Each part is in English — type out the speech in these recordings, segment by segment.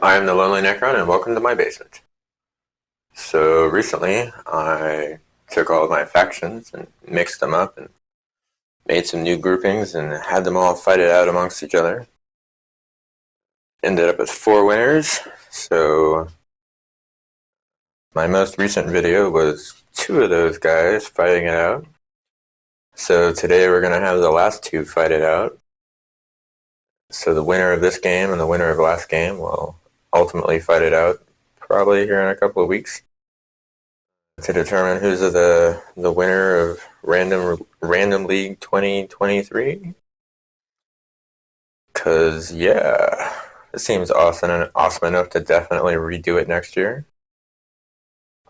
I am the Lonely Necron, and welcome to my basement. So recently, I took all of my factions and mixed them up and made some new groupings and had them all fight it out amongst each other. Ended up with 4 winners, so my most recent video was 2 of those guys fighting it out. So today we're going to have the last 2 fight it out. So the winner of this game and the winner of last game will ultimately fight it out probably here in a couple of weeks to determine who's the winner of Random League 2023. Cause yeah, it seems awesome enough to definitely redo it next year.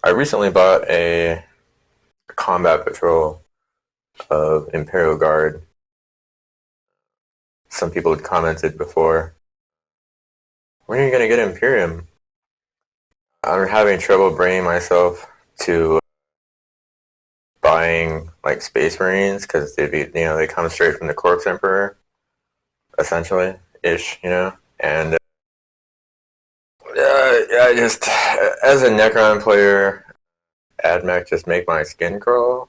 I recently bought a combat patrol of Imperial Guard. Some people had commented before, when are you gonna get Imperium? I'm having trouble bringing myself to buying like Space Marines because they come straight from the Corpse Emperor, essentially ish, and I just as a Necron player, AdMech just make my skin crawl,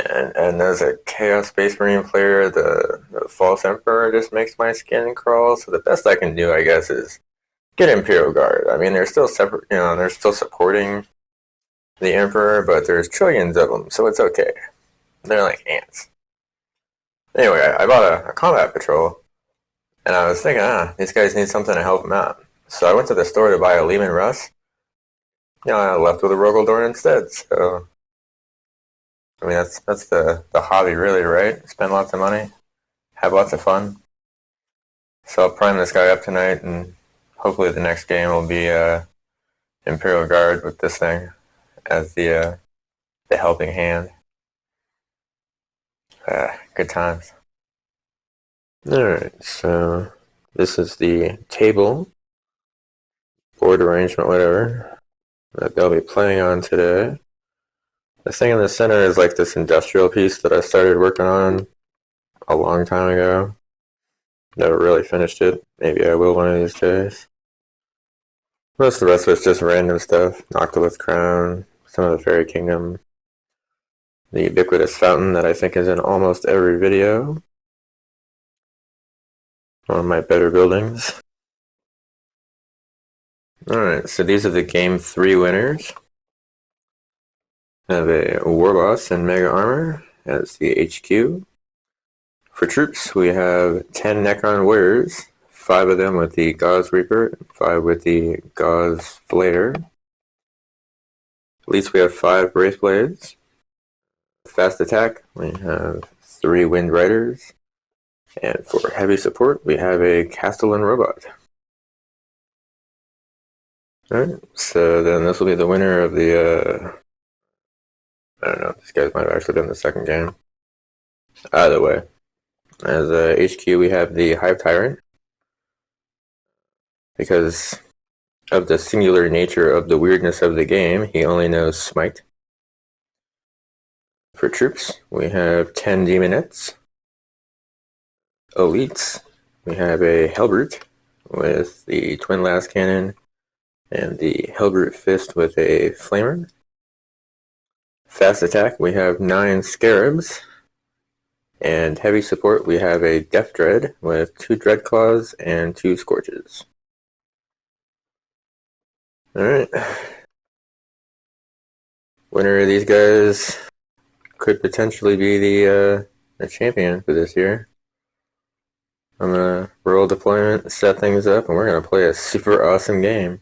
and as a Chaos Space Marine player, the False Emperor just makes my skin crawl. So the best I can do, I guess, is get Imperial Guard. I mean, they're still separate, they're still supporting the Emperor, but there's trillions of them, so it's okay. They're like ants. Anyway, I bought a combat patrol, and I was thinking, these guys need something to help them out. So I went to the store to buy a Leman Russ. I left with a Rogel Dorn instead. So, I mean, that's the hobby, really, right? Spend lots of money, have lots of fun. So I'll prime this guy up tonight, and hopefully the next game will be Imperial Guard with this thing as the helping hand. Good times. Alright, so this is the table, board arrangement, whatever, that they'll be playing on today. The thing in the center is like this industrial piece that I started working on a long time ago. Never really finished it. Maybe I will one of these days. Most of the rest was just random stuff. Noctilith Crown, some of the Fairy Kingdom, the Ubiquitous Fountain that I think is in almost every video. One of my better buildings. Alright, so these are the Game 3 winners. I have a Warboss in Mega Armor as the HQ. For troops, we have 10 Necron Warriors, 5 of them with the Gauss Reaper, 5 with the Gauss Flayer. At least we have 5 Wraithblades. Fast attack, we have 3 Wind Riders. And for heavy support, we have a Castellan Robot. Alright, so then this will be the winner of the, I don't know, these guys might have actually been the second game. Either way, as HQ we have the Hive Tyrant. Because of the singular nature of the weirdness of the game, he only knows Smite. For troops, we have 10 Demonettes. Elites, we have a Hellbrute with the Twin Last Cannon and the Hellbrute Fist with a Flamer. Fast attack, we have 9 Scarabs. And heavy support, we have a Death Dread with 2 Dreadclaws and 2 Scorches. Alright. Winner of these guys could potentially be the champion for this year. I'm gonna roll deployment, set things up, and we're gonna play a super awesome game.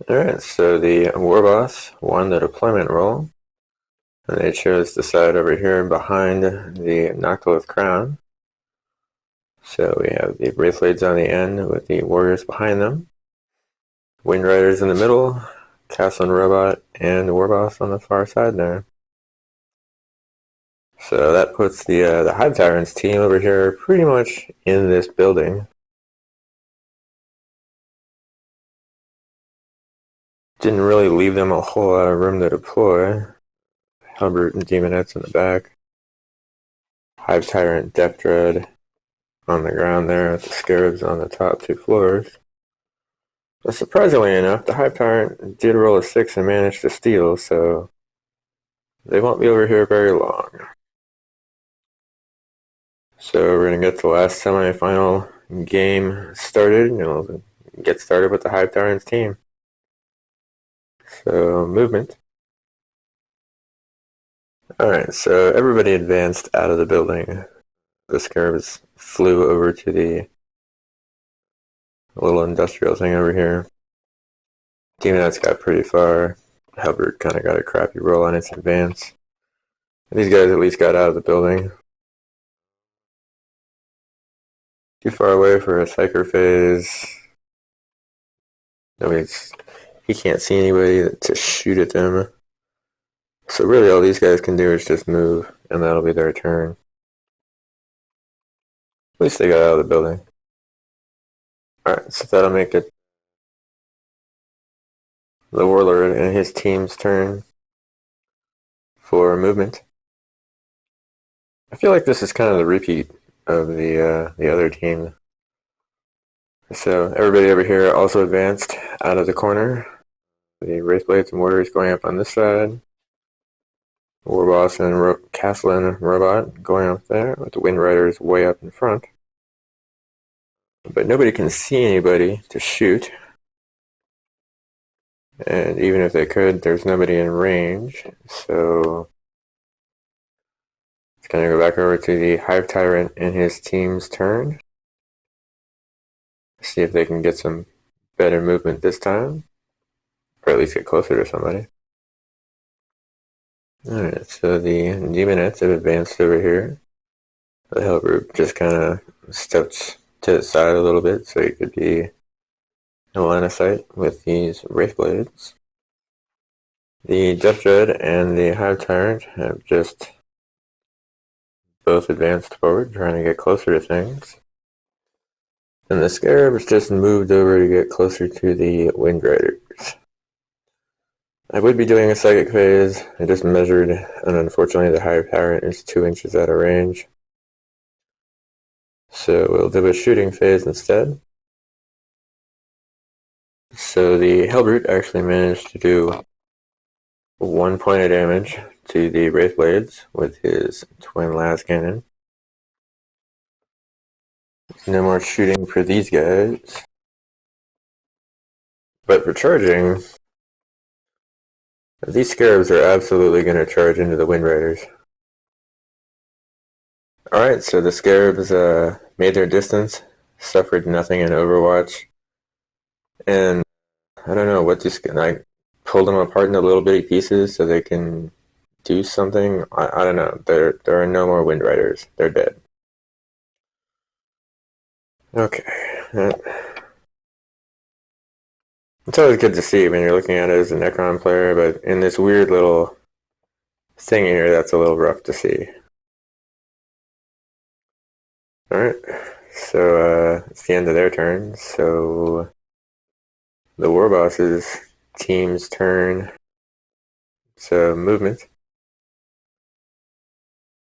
Alright, so the Warboss won the deployment roll, and they chose the side over here behind the Noctilith Crown. So we have the Wraithblades on the end with the Warriors behind them, Wind Riders in the middle, Castellan Robot, and Warboss on the far side there. So that puts the Hive Tyrants team over here pretty much in this building. Didn't really leave them a whole lot of room to deploy. Hellbrute and Demonettes in the back. Hive Tyrant, Death Dread, on the ground there with the scarabs on the top two floors. But surprisingly enough, the Hive Tyrant did roll a 6 and managed to steal, so they won't be over here very long. So we're going to get the last semifinal game started. We'll get started with the Hive Tyrants team. So, movement. Alright, so everybody advanced out of the building. The scarabs flew over to the little industrial thing over here. Demonettes got pretty far. Halberd kind of got a crappy roll on its advance. These guys at least got out of the building. Too far away for a Psyker phase. He can't see anybody to shoot at them. So really all these guys can do is just move, and that'll be their turn. At least they got out of the building. Alright, so that'll make it the Warlord and his team's turn for movement. I feel like this is kind of the repeat of the other team. So everybody over here also advanced out of the corner. The Wraithblades and Warriors going up on this side. Warboss and Castellan Robot going up there, with the Wind Riders way up in front. But nobody can see anybody to shoot. And even if they could, there's nobody in range. So it's going to go back over to the Hive Tyrant and his team's turn. See if they can get some better movement this time. Or at least get closer to somebody. Alright, so the Demonettes have advanced over here. The Hell Group just kind of stepped to the side a little bit so you could be in line of sight with these Wraithblades. The Death Dread and the Hive Tyrant have just both advanced forward, trying to get closer to things. And the Scarabs just moved over to get closer to the Wind Riders. I would be doing a Psychic phase. I just measured, and unfortunately the Hive Tyrant is 2 inches out of range. So we'll do a shooting phase instead. So the Hellbrute actually managed to do 1 point of damage to the Wraithblades with his twin las cannon. No more shooting for these guys. But for charging, these Scarabs are absolutely going to charge into the Wind Riders. Alright, so the Scarabs made their distance, suffered nothing in Overwatch, and I don't know what these... I pulled them apart into little bitty pieces so they can do something. I don't know. There are no more Wind Riders. They're dead. Okay. It's always good to see when you're looking at it as a Necron player, but in this weird little thing here, that's a little rough to see. Alright, so it's the end of their turn, so the Warboss's team's turn. So movement.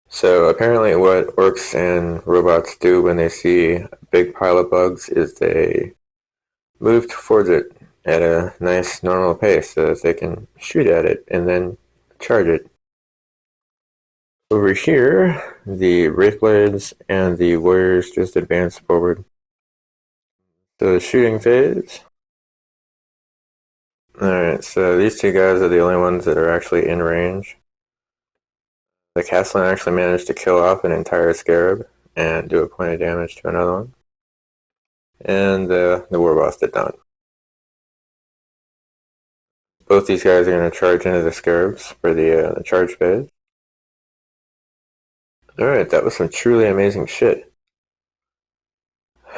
So apparently what orcs and robots do when they see a big pile of bugs is they move towards it at a nice normal pace so that they can shoot at it and then charge it. Over here, the Wraithblades and the Warriors just advance forward. So the shooting phase. Alright, so these two guys are the only ones that are actually in range. The Castellan actually managed to kill off an entire Scarab and do a point of damage to another one. And the Warboss did not. Both these guys are going to charge into the Scarabs for the charge phase. Alright, that was some truly amazing shit.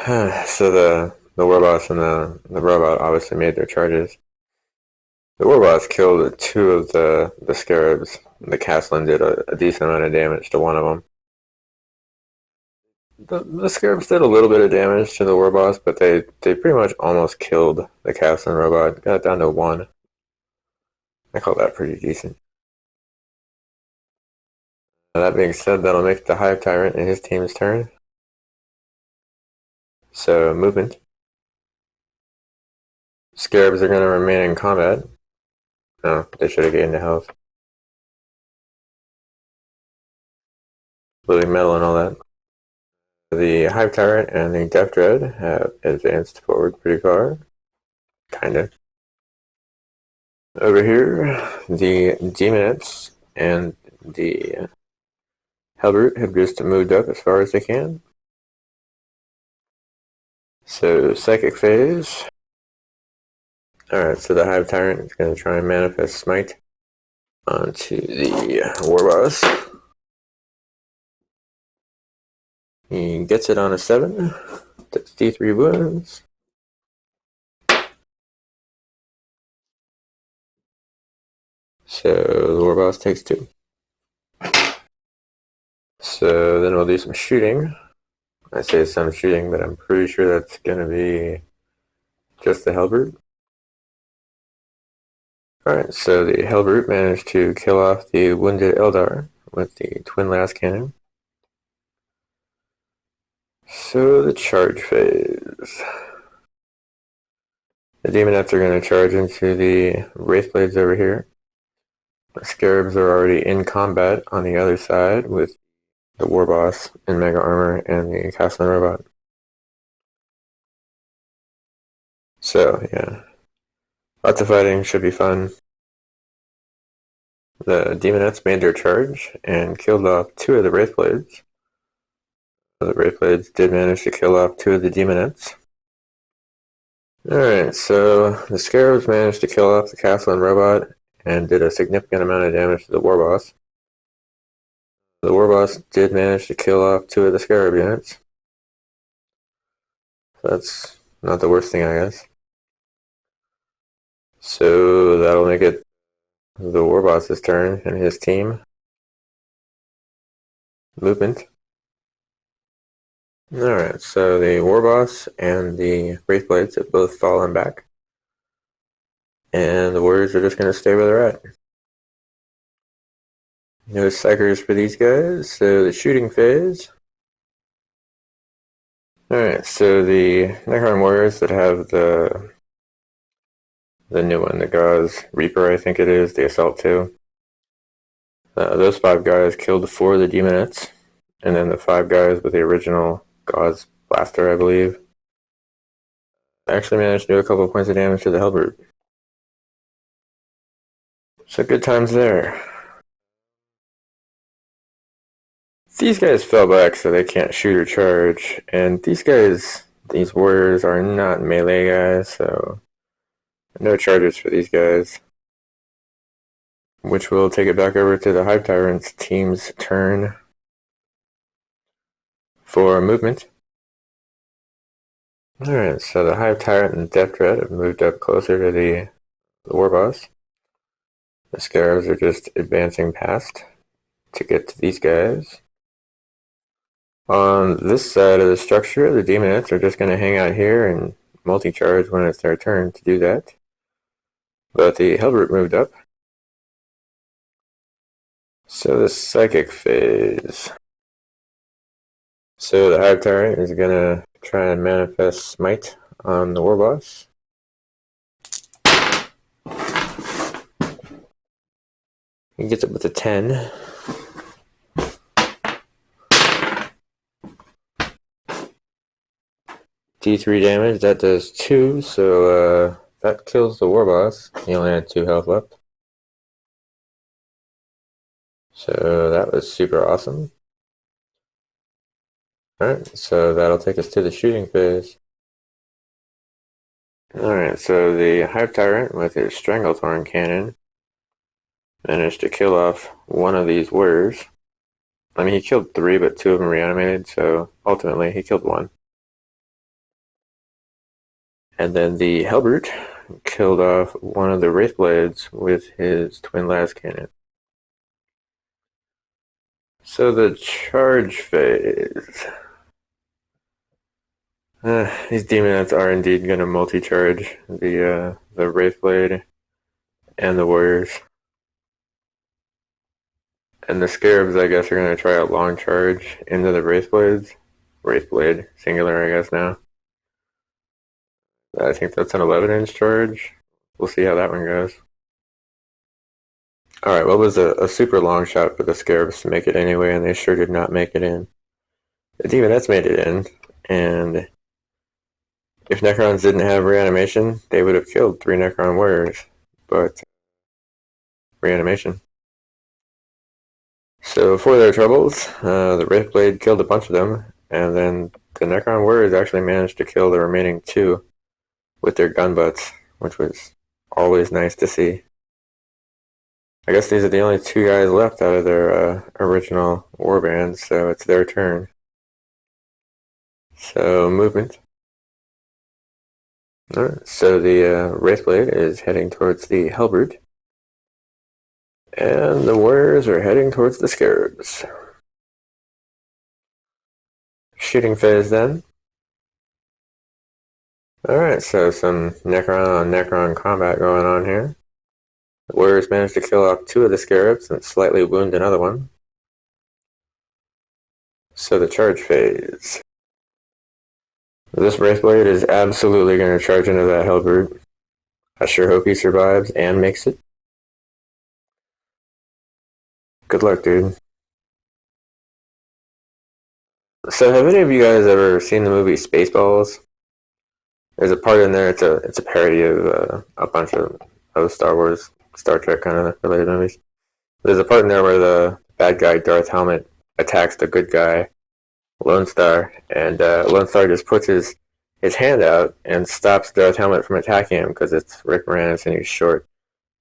So the Warboss and the robot obviously made their charges. The Warboss killed 2 of the Scarabs. The Castellan did a decent amount of damage to one of them. The Scarabs did a little bit of damage to the Warboss, but they pretty much almost killed the Castellan robot. Got it down to 1. I call that pretty decent. That being said, that'll make the Hive Tyrant and his team's turn. So movement. Scarabs are going to remain in combat. Oh, they should have gained the health. Living metal and all that. The Hive Tyrant and the Death Dread have advanced forward pretty far. Kinda. Over here, the Demonettes and the Hellbrute have just moved up as far as they can. So, Psychic Phase. Alright, so the Hive Tyrant is going to try and manifest Smite onto the Warboss. He gets it on a 7. Does D3 wounds. So the Warboss takes 2. So then we'll do some shooting. I say some shooting, but I'm pretty sure that's going to be just the Hellbrute. Alright, so the Hellbrute managed to kill off the wounded Eldar with the Twin Lascannon. So the charge phase. The Demonettes are going to charge into the Wraithblades over here. The Scarabs are already in combat on the other side with the Warboss in Mega Armor and the Castellan Robot. So, yeah. Lots of fighting, should be fun. The Demonettes made their charge and killed off 2 of the Wraithblades. The Wraithblades did manage to kill off 2 of the Demonettes. Alright, so the Scarabs managed to kill off the Castellan Robot and did a significant amount of damage to the Warboss. The Warboss did manage to kill off 2 of the Scarab units. That's not the worst thing, I guess. So that'll make it the Warboss's turn and his team. Movement. Alright, so the Warboss and the Wraithblades have both fallen back. And the Warriors are just going to stay where they're at. No Psychers for these guys, so the shooting phase. Alright, so the Necron Warriors that have the new one, the Gauss Reaper, I think it is, the Assault 2. Those 5 guys killed 4 of the Demonettes, and then the 5 guys with the original Gauss Blaster, I believe, actually managed to do a couple of points of damage to the Hellbrute. So good times there. These guys fell back so they can't shoot or charge, and these warriors are not melee guys, so no charges for these guys. Which will take it back over to the Hive Tyrant's team's turn for movement. Alright, so the Hive Tyrant and Death Dread have moved up closer to the Warboss. The Scarabs are just advancing past to get to these guys. On this side of the structure, the Demonettes are just going to hang out here and multi-charge when it's their turn to do that. But the Hellbrute moved up. So the Psychic phase. So the Hive Tyrant is going to try and manifest Smite on the Warboss. He gets it with a 10. D3 damage, that does 2, so that kills the Warboss. He only had 2 health left. So that was super awesome. Alright, so that'll take us to the shooting phase. Alright, so the Hive Tyrant with his Stranglethorn Cannon managed to kill off 1 of these warriors. I mean, he killed 3, but 2 of them reanimated, so ultimately he killed 1. And then the Hellbrute killed off 1 of the Wraithblades with his Twin Lascannon. So the charge phase. These Demonettes are indeed going to multi-charge the Wraithblade and the Warriors. And the Scarabs, I guess, are going to try a long charge into the Wraithblades. Wraithblade, singular, I guess, now. I think that's an 11-inch charge. We'll see how that one goes. Alright, what was a super long shot for the Scarabs to make it anyway, and they sure did not make it in. The Demonettes made it in, and if Necrons didn't have reanimation, they would have killed 3 Necron warriors. But reanimation. So for their troubles, the Wraithblade killed a bunch of them, and then the Necron warriors actually managed to kill the remaining 2 with their gun butts, which was always nice to see. I guess these are the only 2 guys left out of their original warband, so it's their turn. So movement. Alright, so the Wraithblade is heading towards the Halberd, and the warriors are heading towards the Scarabs. Shooting phase then. Alright, so some Necron on Necron combat going on here. The warriors managed to kill off 2 of the Scarabs and slightly wound another one. So the charge phase. This Wraithblade is absolutely going to charge into that Halberd. I sure hope he survives and makes it. Good luck, dude. So have any of you guys ever seen the movie Spaceballs? There's a part in there, it's a parody of a bunch of Star Wars, Star Trek kind of related movies. There's a part in there where the bad guy, Darth Helmet, attacks the good guy, Lone Star, and Lone Star just puts his hand out and stops Darth Helmet from attacking him because it's Rick Moranis and he's short.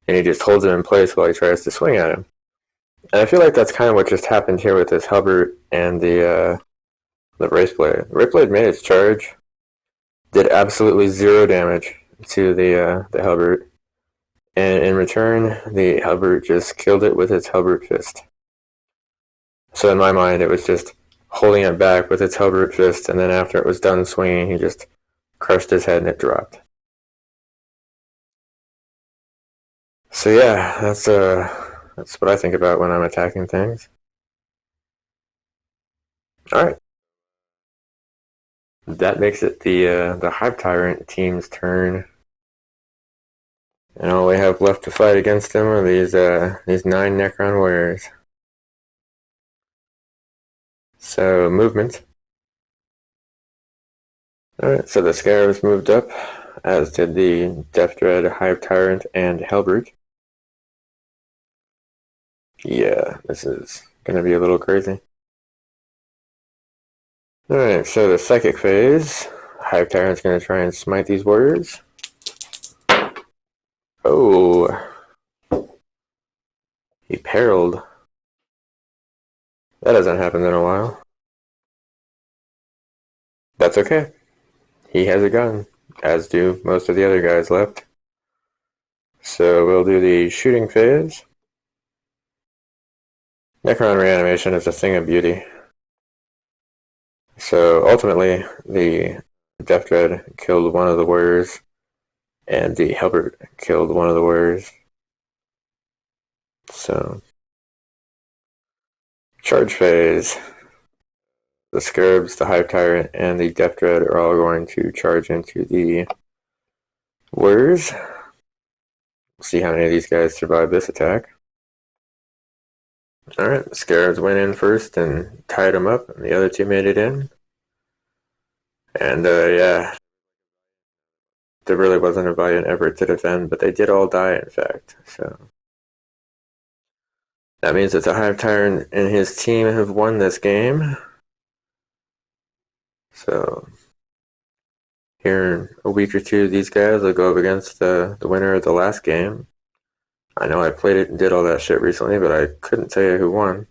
And he just holds him in place while he tries to swing at him. And I feel like that's kind of what just happened here with this Halberd and the Wraithblade. The Wraithblade made its charge, did absolutely 0 damage to the Halberd, and in return, the Halberd just killed it with its Halberd fist. So in my mind, it was just holding it back with its Halberd fist, and then after it was done swinging, he just crushed his head and it dropped. So yeah, that's what I think about when I'm attacking things. Alright. That makes it the Hive Tyrant team's turn. And all we have left to fight against them are these 9 Necron warriors. So movement. Alright, so the Scarabs moved up, as did the Death Dread, Hive Tyrant, and Halberd. Yeah, this is gonna be a little crazy. Alright, so the Psychic phase. Hive Tyrant's gonna try and smite these warriors. Oh. He perilled. That hasn't happened in a while. That's okay. He has a gun, as do most of the other guys left. So we'll do the shooting phase. Necron reanimation is a thing of beauty. So ultimately, the Death Dread killed one of the warriors, and the Halberd killed one of the warriors. So, charge phase. The Scarabs, the Hive Tyrant, and the Death Dread are all going to charge into the warriors. See how many of these guys survive this attack. Alright, the Scarabs went in first and tied them up, and the other 2 made it in. And yeah, there really wasn't a valiant effort to defend, but they did all die, in fact. So that means that the Hive Tyrant and his team have won this game. So here in a week or 2, these guys will go up against the winner of the last game. I know I played it and did all that shit recently, but I couldn't tell you who won.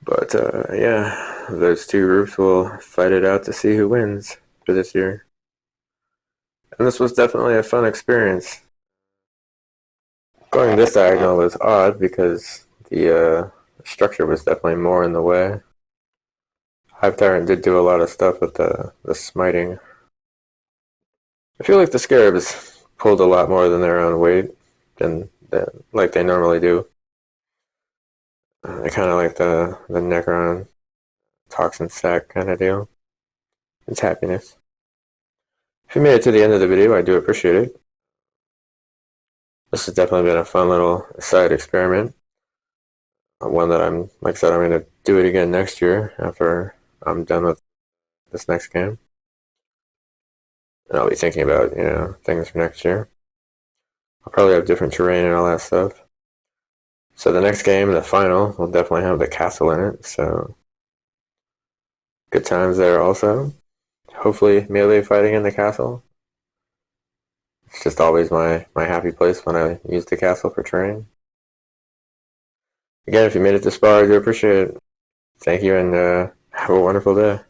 But yeah, those 2 groups will fight it out to see who wins for this year. And this was definitely a fun experience. Going this diagonal was odd because the structure was definitely more in the way. Hive Tyrant did do a lot of stuff with the smiting. I feel like the Scarabs pulled a lot more than their own weight, than like they normally do. I kind of like the Necron toxin sack kind of deal. It's happiness. If you made it to the end of the video, I do appreciate it. This has definitely been a fun little side experiment. One that like I said, I'm going to do it again next year after I'm done with this next game. And I'll be thinking about, things for next year. I'll probably have different terrain and all that stuff. So the next game, the final, will definitely have the castle in it, so good times there also. Hopefully melee fighting in the castle. It's just always my happy place when I use the castle for training. Again, if you made it this far, I do appreciate it. Thank you, and have a wonderful day.